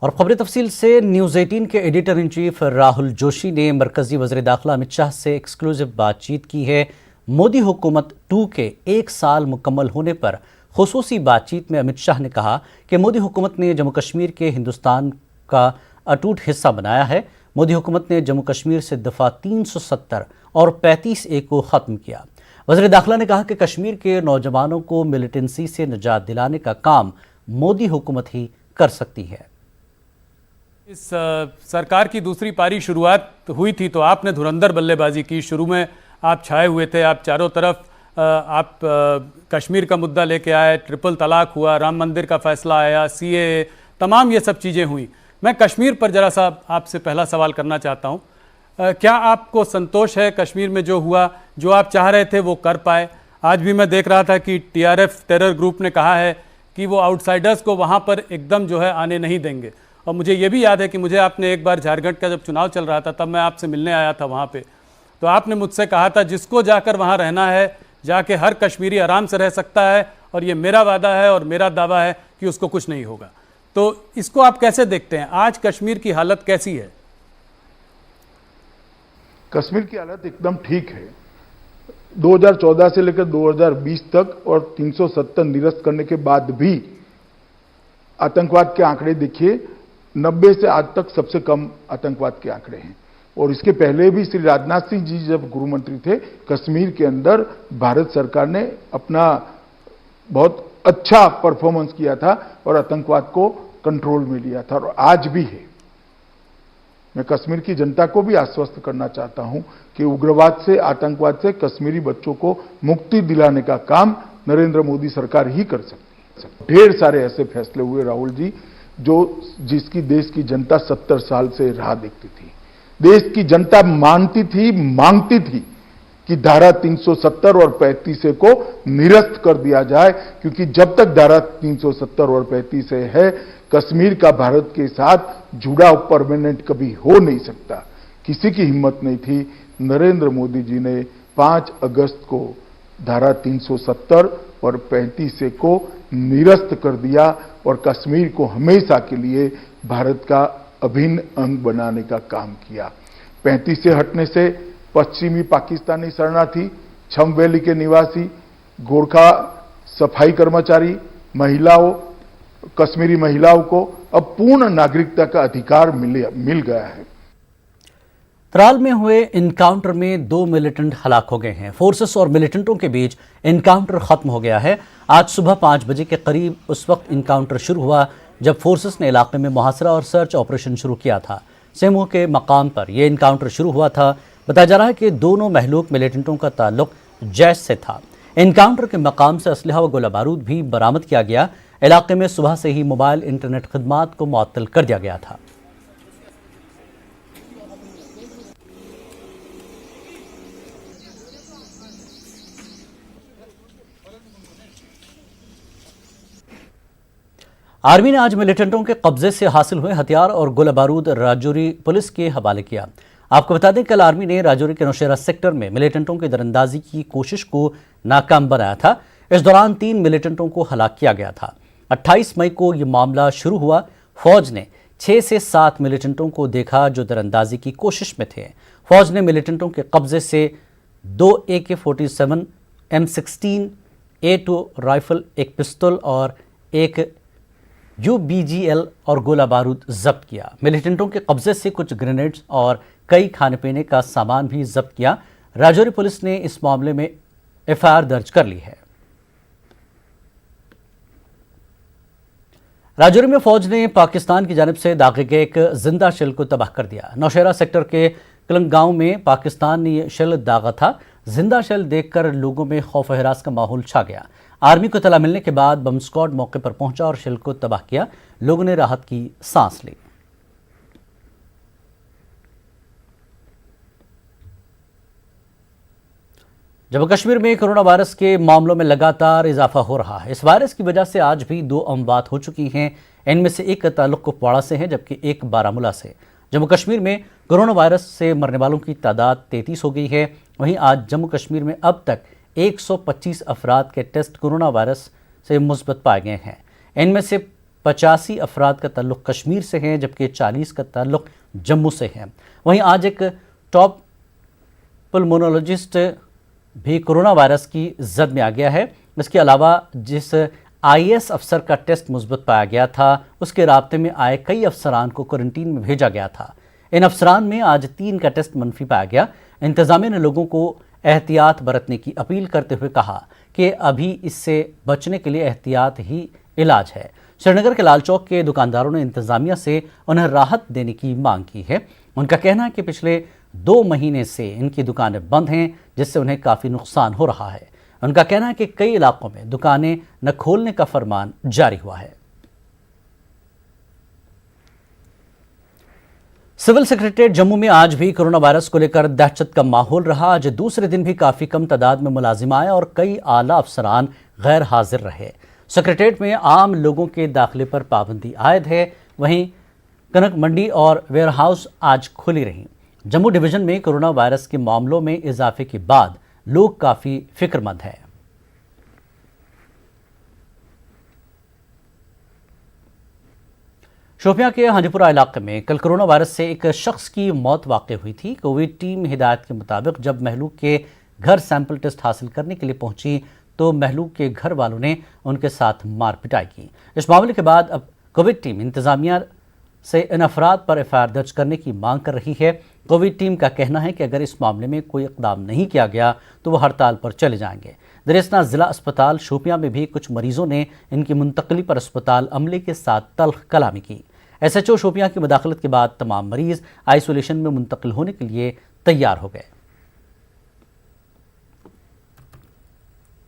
और खबरें तफसील से न्यूज़ 18 के editor in chief Rahul Joshi ने मरकजी वज़ीर दाखिला अमित शाह से एक्सक्लूसिव बातचीत की है। मोदी हुकूमत 2 के 1 साल मुकम्मल होने पर खुसूसी बातचीत में अमित शाह ने कहा कि मोदी हुकूमत ने जम्मू कश्मीर के हिंदुस्तान का अटूट हिस्सा बनाया है। मोदी हुकूमत ने जम्मू कश्मीर से दफ़ा 370 और 35A को ख़त्म किया। वज़ीर दाखिला ने कहा कि कश्मीर के नौजवानों को मिलिटेंसी से निजात दिलाने का काम मोदी हुकूमत ही कर सकती है। इस सरकार की दूसरी पारी शुरुआत हुई थी तो आपने धुरंधर बल्लेबाजी की। शुरू में आप छाए हुए थे, आप चारों तरफ आप कश्मीर का मुद्दा लेके आए, ट्रिपल तलाक हुआ, राम मंदिर का फैसला आया, CAA, तमाम ये सब चीज़ें हुई। मैं कश्मीर पर ज़रा सा आपसे पहला सवाल करना चाहता हूँ। क्या आपको संतोष है कश्मीर में जो हुआ, जो आप चाह रहे थे वो कर पाए? आज भी मैं देख रहा था कि TRF टेरर ग्रुप ने कहा है कि वो आउटसाइडर्स को वहाँ पर एकदम जो है आने नहीं देंगे। और मुझे ये भी याद है कि मुझे आपने एक बार झारखंड का जब चुनाव चल रहा था तब मैं आपसे मिलने आया था वहाँ पे, तो आपने मुझसे कहा था जिसको जाकर वहाँ रहना है जाके हर कश्मीरी आराम से रह सकता है, और ये मेरा वादा है और मेरा दावा है कि उसको कुछ नहीं होगा। तो इसको आप कैसे देखते हैं? आज कश्मीर की हालत कैसी है? कश्मीर की हालत एकदम ठीक है। 2014 से लेकर 2020 तक और 370 निरस्त करने के बाद भी आतंकवाद के आंकड़े देखिए, 90 से आज तक सबसे कम आतंकवाद के आंकड़े हैं। और इसके पहले भी श्री राजनाथ सिंह जी जब गृह मंत्री थे, कश्मीर के अंदर भारत सरकार ने अपना बहुत अच्छा परफॉर्मेंस किया था और आतंकवाद को कंट्रोल में लिया था, और आज भी है। मैं कश्मीर की जनता को भी आश्वस्त करना चाहता हूं कि उग्रवाद से, आतंकवाद से कश्मीरी बच्चों को मुक्ति दिलाने का काम नरेंद्र मोदी सरकार ही कर सकती है। ढेर सारे ऐसे फैसले हुए राहुल जी, जिसकी देश की जनता 70 साल से राह देखती थी। देश की जनता मानती थी, मांगती थी कि धारा 370 और 35A को निरस्त कर दिया जाए, क्योंकि जब तक धारा 370 और 35A है, कश्मीर का भारत के साथ जुड़ाव परमानेंट कभी हो नहीं सकता। किसी की हिम्मत नहीं थी। नरेंद्र मोदी जी ने 5 अगस्त को धारा 370 और 35A को निरस्त कर दिया और कश्मीर को हमेशा के लिए भारत का अभिन्न अंग बनाने का काम किया। 35A हटने से पश्चिमी पाकिस्तानी शरणार्थी, छम वैली के निवासी, गोरखा सफाई कर्मचारी, महिलाओं, कश्मीरी महिलाओं को अब पूर्ण नागरिकता का अधिकार मिल गया है। त्राल में हुए इनकाउंटर में 2 मिलिटेंट हलाक हो गए हैं। फोर्सेस और मिलिटेंटों के बीच इनकाउंटर खत्म हो गया है। आज सुबह 5 बजे के करीब उस वक्त इनकाउंटर शुरू हुआ जब फोर्सेस ने इलाके में मुहासरा और सर्च ऑपरेशन शुरू किया था। सेमू के मकाम पर यह इनकाउंटर शुरू हुआ था। बताया जा रहा है कि दोनों महलूक मिलिटेंटों का ताल्लुक जैश से था। इनकाउंटर के मकाम से असलहा व गोला बारूद भी बरामद किया गया। इलाके में सुबह से ही मोबाइल इंटरनेट खदमात को मुअत्तल कर दिया गया था। आर्मी ने आज मिलिटेंटों के कब्जे से हासिल हुए हथियार और गोला बारूद राजौरी पुलिस के हवाले किया। आपको बता दें, कल आर्मी ने राजौरी के नौशेरा सेक्टर में मिलिटेंटों की दरअंदाजी की कोशिश को नाकाम बनाया था। इस दौरान 3 मिलिटेंटों को हलाक किया गया था। 28 मई को यह मामला शुरू हुआ। फौज ने 6 से 7 मिलिटेंटों को देखा जो दरअंदाजी की कोशिश में थे। फौज ने मिलिटेंटों के कब्जे से 2 AK-47, M16 A2 राइफल, एक पिस्तौल और एक UBGL और गोला बारूद जब्त किया। मिलिटेंटों के कब्जे से कुछ ग्रेनेड्स और कई खाने पीने का सामान भी जब्त किया। राजौरी पुलिस ने इस मामले में FIR दर्ज कर ली है। राजौरी में फौज ने पाकिस्तान की जानिब से दागे गए एक जिंदा शेल को तबाह कर दिया। नौशेरा सेक्टर के कलंग गांव में पाकिस्तान ने यह शेल दागा था। जिंदा शेल देखकर लोगों में खौफ हरास का माहौल छा गया। आर्मी को तला मिलने के बाद बम स्क्वाड मौके पर पहुंचा और शेल को तबाह किया। लोगों ने राहत की सांस ली। जम्मू कश्मीर में कोरोना वायरस के मामलों में लगातार इजाफा हो रहा है। इस वायरस की वजह से आज भी 2 अमवात हो चुकी हैं। इनमें से एक का ताल्लुक कुपवाड़ा से है जबकि एक बारामूला से। जम्मू कश्मीर में कोरोना वायरस से मरने वालों की तादाद 33 हो गई है। वहीं आज जम्मू कश्मीर में अब तक 125 अफराद के टेस्ट कोरोना वायरस से मुस्बत पाए गए हैं। इनमें से 85 अफराद का ताल्लुक कश्मीर से हैं, जबकि 40 का ताल्लुक जम्मू से है। वहीं आज एक टॉप पल्मोनोलॉजिस्ट भी कोरोना वायरस की जद में आ गया है। इसके अलावा जिस IAS अफसर का टेस्ट मुस्बत पाया गया था, उसके राब्ते में आए कई अफसरान को क्वारंटीन में भेजा गया था। इन अफसरान में आज 3 का टेस्ट मनफी पाया गया। इंतजामिया ने लोगों को एहतियात बरतने की अपील करते हुए कहा कि अभी इससे बचने के लिए एहतियात ही इलाज है। श्रीनगर के लाल चौक के दुकानदारों ने इंतजामिया से उन्हें राहत देने की मांग की है। उनका कहना है कि पिछले 2 महीने से इनकी दुकानें बंद हैं, जिससे उन्हें काफ़ी नुकसान हो रहा है। उनका कहना है कि कई इलाकों में दुकानें न खोलने का फरमान जारी हुआ है। सिविल सेक्रेटरीट जम्मू में आज भी कोरोना वायरस को लेकर दहशत का माहौल रहा। आज दूसरे दिन भी काफ़ी कम तादाद में मुलाजिम आए और कई आला अफसरान गैर हाजिर रहे। सेक्रेटरीट में आम लोगों के दाखिले पर पाबंदी आयद है। वहीं कनक मंडी और वेयरहाउस आज खुली रहीं। जम्मू डिवीज़न में कोरोना वायरस के मामलों में इजाफे के बाद लोग काफ़ी फिक्रमंद हैं। शोपियां के हाजीपुरा इलाके में कल कोरोना वायरस से एक शख्स की मौत वाक़ हुई थी। कोविड टीम हिदायत के मुताबिक जब महलूक के घर सैंपल टेस्ट हासिल करने के लिए पहुंची तो महलूक के घर वालों ने उनके साथ मार पिटाई की। इस मामले के बाद अब कोविड टीम इंतजामिया से इन अफराद पर FIR दर्ज करने की मांग कर रही है। कोविड टीम का कहना है कि अगर इस मामले में कोई इक़दाम नहीं किया गया तो वह हड़ताल पर चले जाएंगे। दरियासना ज़िला अस्पताल शोपियां में भी कुछ मरीजों ने इनकी मुंतकली पर अस्पताल अमले के साथ तल्ख कलामी की। SHO शोपियां की मुदाखलत के बाद तमाम मरीज आइसोलेशन में मुंतकिल होने के लिए तैयार हो गए।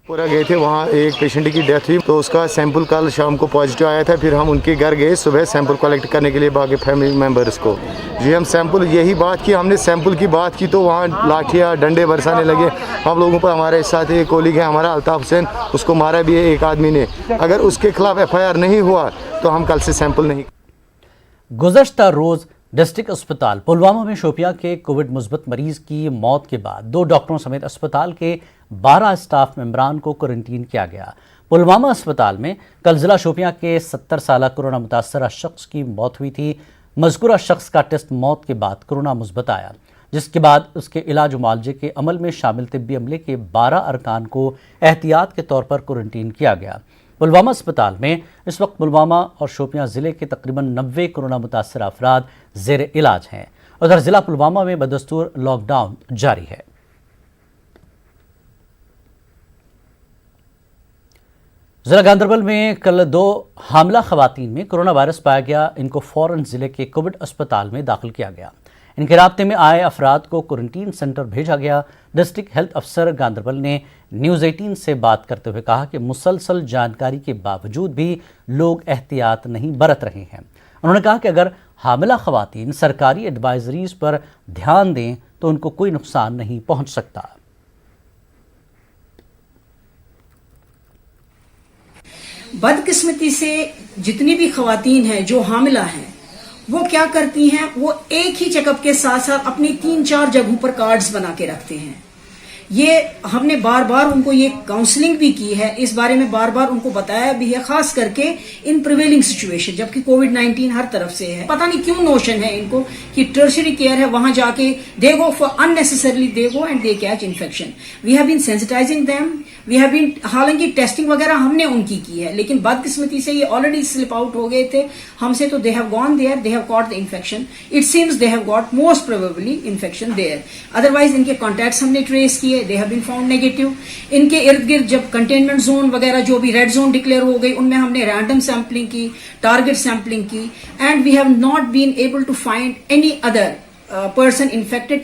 पूरा गए थे, वहाँ एक पेशेंट की डेथ हुई तो उसका सैंपल कल शाम को पॉजिटिव आया था। फिर हम उनके घर गए सुबह सैंपल कलेक्ट करने के लिए बाकी फैमिली मेम्बर्स को। जी हम सैंपल यही बात की, हमने सैंपल की बात की तो वहाँ लाठियाँ डंडे बरसाने लगे हम लोगों पर। हमारे साथ एक कोलीग है हमारा अल्ताफ हुसैन, उसको मारा भी है एक आदमी ने। अगर उसके खिलाफ FIR नहीं हुआ तो हम कल से सैंपल नहीं। गुज़श्ता रोज़ डिस्ट्रिक्ट अस्पताल पुलवामा में शोपियां के कोविड मुस्बत मरीज की मौत के बाद 2 डॉक्टरों समेत अस्पताल के 12 स्टाफ मेंबरान को क्वारंटीन किया गया। पुलवामा अस्पताल में कल जिला शोपियां के 70 साल कोरोना मुतासरा शख्स की मौत हुई थी। मज़कूरा शख्स का टेस्ट मौत के बाद कोरोना मुस्बत आया, जिसके बाद उसके इलाज मुआलजे के अमल में शामिल तिब्बी अमले के 12 अरकान को एहतियात के तौर पर क्वारंटीन किया गया। पुलवामा अस्पताल में इस वक्त पुलवामा और शोपियां ज़िले के तकरीबन 90 कोरोना मुतासरा अफराद ज़ेर इलाज हैं। उधर ज़िला पुलवामा में बदस्तूर लॉकडाउन जारी है। ज़िला गांदरबल में कल 2 हामिला खवातीन में कोरोना वायरस पाया गया। इनको फ़ौरन ज़िले के कोविड अस्पताल में दाखिल किया गया। इनके राब्ते में आए अफराद को क्वारंटीन सेंटर भेजा गया। डिस्ट्रिक्ट हेल्थ अफसर गांदरबल ने न्यूज़ 18 से बात करते हुए कहा कि मुसलसल जानकारी के बावजूद भी लोग एहतियात नहीं बरत रहे हैं। उन्होंने कहा कि अगर हामिला खवातीन सरकारी एडवाइजरीज पर ध्यान दें तो उनको कोई नुकसान नहीं पहुंच सकता। बदकिस्मती से जितनी भी खवातीन हैं जो हामिला हैं वो क्या करती हैं, वो एक ही चेकअप के साथ साथ अपनी 3-4 जगहों पर कार्ड्स बना के रखते हैं। ये हमने बार बार उनको ये काउंसलिंग भी की है, इस बारे में बार बार उनको बताया भी है, खास करके इन प्रिवेलिंग सिचुएशन जबकि कोविड-19 हर तरफ से है। पता नहीं क्यों नोशन है इनको कि टर्शरी केयर है, वहां जाके they go for unnecessarily they go and they catch infection. We have been sensitizing them, we have been, हालांकि टेस्टिंग वगैरह हमने उनकी की है, लेकिन बदकिस्मती से ये ऑलरेडी स्लिप आउट हो गए थे हमसे, तो they have gone there, they have caught the infection. It seems they have got most probably infection there. Otherwise इनके कॉन्टैक्ट्स हमने ट्रेस किए, they have been found negative। इनके इर्द गिर्द जब कंटेनमेंट जोन वगैरह जो भी रेड जोन डिक्लेयर हो गई उनमें हमने रैंडम सैंपलिंग की, टारगेट सैंपलिंग की, and we have not been able to find any other person infected.